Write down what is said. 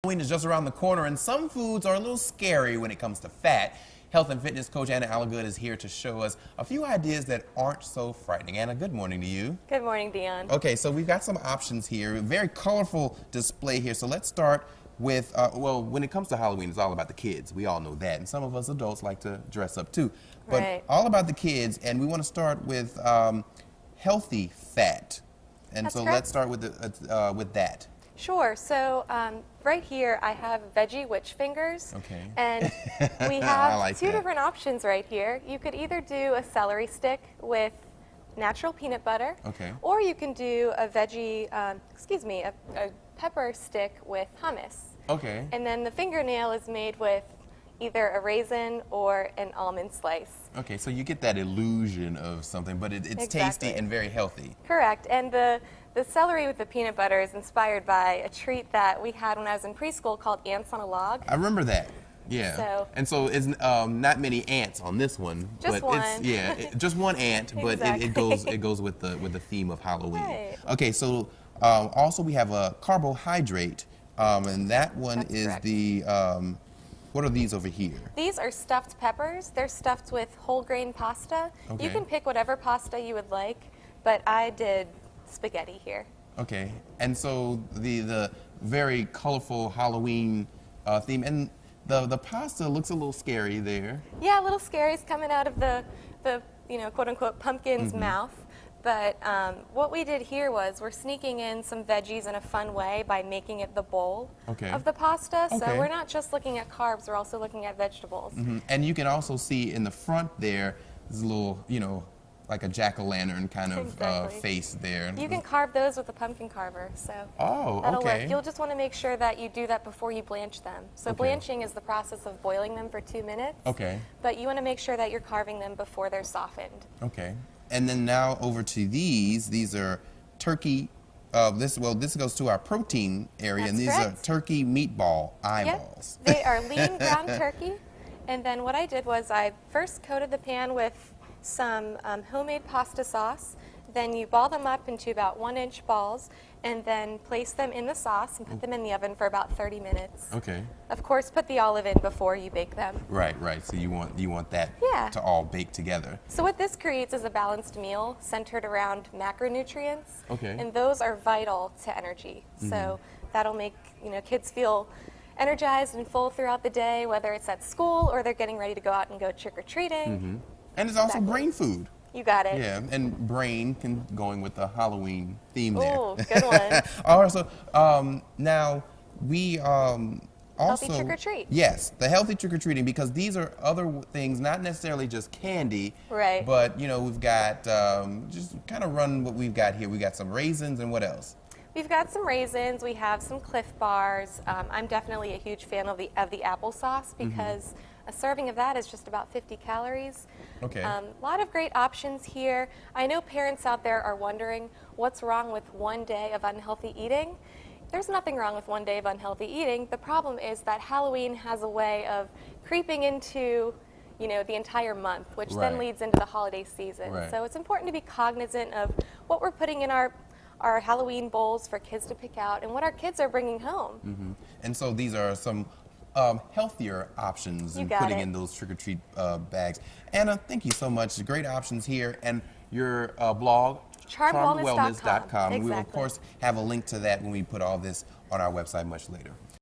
Halloween is just around the corner, and some foods are a little scary when it comes to fat. Health and fitness coach Anna Allagood is here to show us a few ideas that aren't so frightening. Anna, good morning to you. Good morning, Dion. Okay, so we've got some options here. A very colorful display here. So let's start with, well, when it comes to Halloween, it's all about the kids. We all know that. And some of us adults like to dress up too. But right. All about the kids, and we want to start with healthy fat. And That's so correct. let's start with that. Sure. So right here I have veggie witch fingers. Okay. And we have like two that. different options right here. You could either do a celery stick with natural peanut butter. Okay. Or you can do a veggie, a pepper stick with hummus. Okay. And then the fingernail is made with either a raisin or an almond slice. Okay, so you get that illusion of something, but it's Exactly. tasty and very healthy. Correct. And the celery with the peanut butter is inspired by a treat that we had when I was in preschool called ants on a log. I remember that. Yeah. So- and so it's not many ants on this one. Just but one. It's just one ant, but Exactly. it goes with the theme of Halloween. Right. Okay, so also we have a carbohydrate, and that one That's is correct. the what are these over here? These are stuffed peppers. They're stuffed with whole grain pasta. Okay. You can pick whatever pasta you would like, but I did spaghetti here. Okay, and so the very colorful Halloween theme, and the pasta looks a little scary there. Yeah, little scary's coming out of the quote unquote pumpkin's Mm-hmm. mouth. But what we did here was we're sneaking in some veggies in a fun way by making it the bowl Okay. of the pasta. So Okay. we're not just looking at carbs, we're also looking at vegetables. Mhm. And you can also see in the front there, there's a little, like a jack-o'-lantern kind of Exactly. face there. You can carve those with a pumpkin carver, so Oh, that'll okay. work. You'll just want to make sure that you do that before you blanch them. So Okay. blanching is the process of boiling them for 2 minutes. Okay. But you want to make sure that you're carving them before they're softened. Okay. And then now over to these. These are turkey. This goes to our protein area, and That's these correct. are turkey meatball eyeballs. Yep. They are lean ground turkey. And then what I did was I first coated the pan with some homemade pasta sauce. Then you ball them up into about 1-inch balls and then place them in the sauce and put them in the oven for about 30 minutes. Okay. Of course, put the olive in before you bake them. Right. So you want that Yeah. to all bake together. So what this creates is a balanced meal centered around macronutrients. Okay. And those are vital to energy. So that'll make kids feel energized and full throughout the day, whether it's at school or they're getting ready to go out and go trick-or-treating. And it's also Exactly. brain food. You got it. Yeah, and brain going with the Halloween theme there. Ooh, good one. All right, so now we also Healthy trick-or-treat. Yes, the healthy trick-or-treating, because these are other things, not necessarily just candy. Right. But we've got just kind of run what we've got here. We got some raisins, and what else? We've got some raisins. We have some Cliff Bars. I'm definitely a huge fan of the applesauce because a serving of that is just about 50 calories. Okay. A lot of great options here. I know parents out there are wondering what's wrong with one day of unhealthy eating. There's nothing wrong with one day of unhealthy eating. The problem is that Halloween has a way of creeping into the entire month, which then Right. leads into the holiday season. Right. So it's important to be cognizant of what we're putting in our Halloween bowls for kids to pick out and what our kids are bringing home. And so these are some healthier options You in got putting it. in those trick-or-treat bags. Anna, thank you so much. Great options here. And your blog, Charmwellness.com. charmwellness.com. We will, of Exactly. course, have a link to that when we put all this on our website much later.